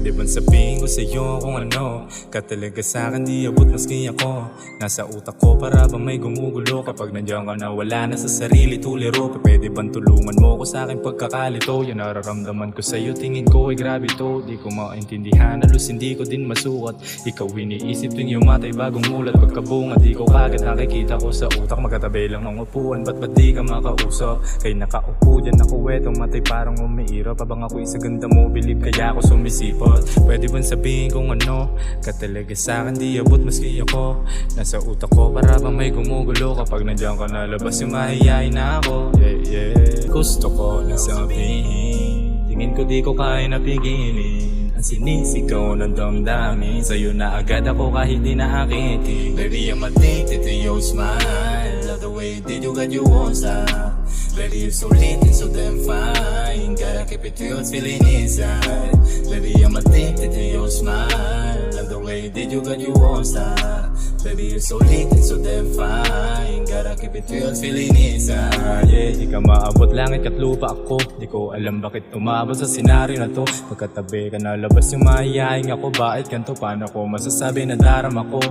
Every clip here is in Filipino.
Pwede bang sabihin ko sa'yo kung ano ka talaga sa'kin, di abot maski ako. Nasa utak ko para bang may gumugulo kapag nandiyan ka na, wala na sa sarili tuliro. Pwede bang tulungan mo ko sa'king pagkakalito? Yung nararamdaman ko sa'yo, tingin ko ay grabe to. Di ko maintindihan, halos hindi ko din masukat. Ikaw iniisip tuwing yumatay bagong mulat. Pagkabunga di ko kagad nakikita ko sa utak. Magkatabi lang ng upuan, ba't di ka makausap? Kay nakaupo dyan ako, etong matay parang umiirap. Habang ako'y sa ganda mo, bilib kaya ako sumisipot. Pwede bang sabihin kung ano ka talaga sa'kin, di abot maski ako. Nasa utak ko para bang may gumugulo kapag nandiyan ka na, labas yung mahihayin na ako. Gusto ko na sabihin, tingin ko di ko kaya napigilin. Ang sinisigaw ng damdamin, sa'yo na agad ako kahit di naakitin. Baby, I'm addicted to your smile, love the way that you got you won't stop. Baby, you're so lit and so damn fine, gotta keep it to your feeling inside. Baby, I'm addicted to your smile, love the way that you got you won't stop. Baby, you're so lit and so damn fine, gotta keep it to your feeling inside. Di ka maabot langit at lupa ako, di ko alam bakit tumabot sa senaryo na to. Pagkatabi ka na, labas yung mahihayin ako, bakit ganito? Paano ko masasabi na darama ko?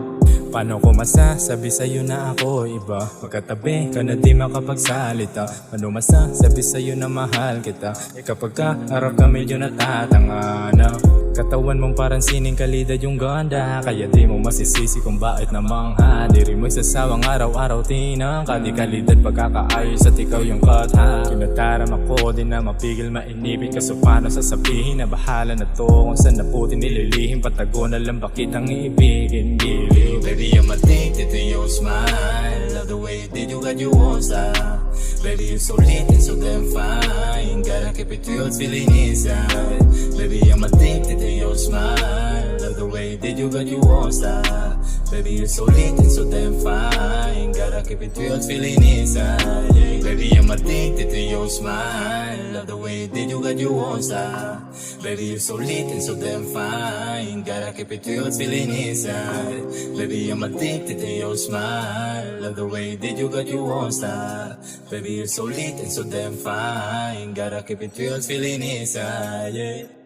Paano ko masasabi sa'yo na ako iba? Pagkatabi ka na di makapagsalita. Paano masasabi sa'yo na mahal kita? Kapag kaharap ka medyo natatangana. Katawan mong parang sining kalidad yung ganda, kaya di mo masisisi kung bakit namangha. Di rin mo isasawang araw-araw tinangka, di kalidad pagkakaayos at ikaw yung katha. Kinataram ako, di na mapigil mainipin. Kaso paano sasabihin na bahala na to kung saan na puti nililihim? Patago na lang bakit ang iibigin, gilid. Baby, I'm addicted to your smile, love the way that you got you won't stop. Baby, you're so lit and so damn fine, gotta keep it to your feeling inside. Baby, I'm addicted to your smile, love the way that you got you won't stop. Baby, you're so lit and so damn fine, gotta keep it to your feeling inside. Baby, I'm addicted to your smile, love the way that you got you won't stop. Baby, you're so lit and so damn fine, gotta keep it to your feeling inside. Baby, I'm addicted to your smile, love the way that you got you won't stop. Baby, you're so lit and so damn fine, gotta keep it to your feeling inside.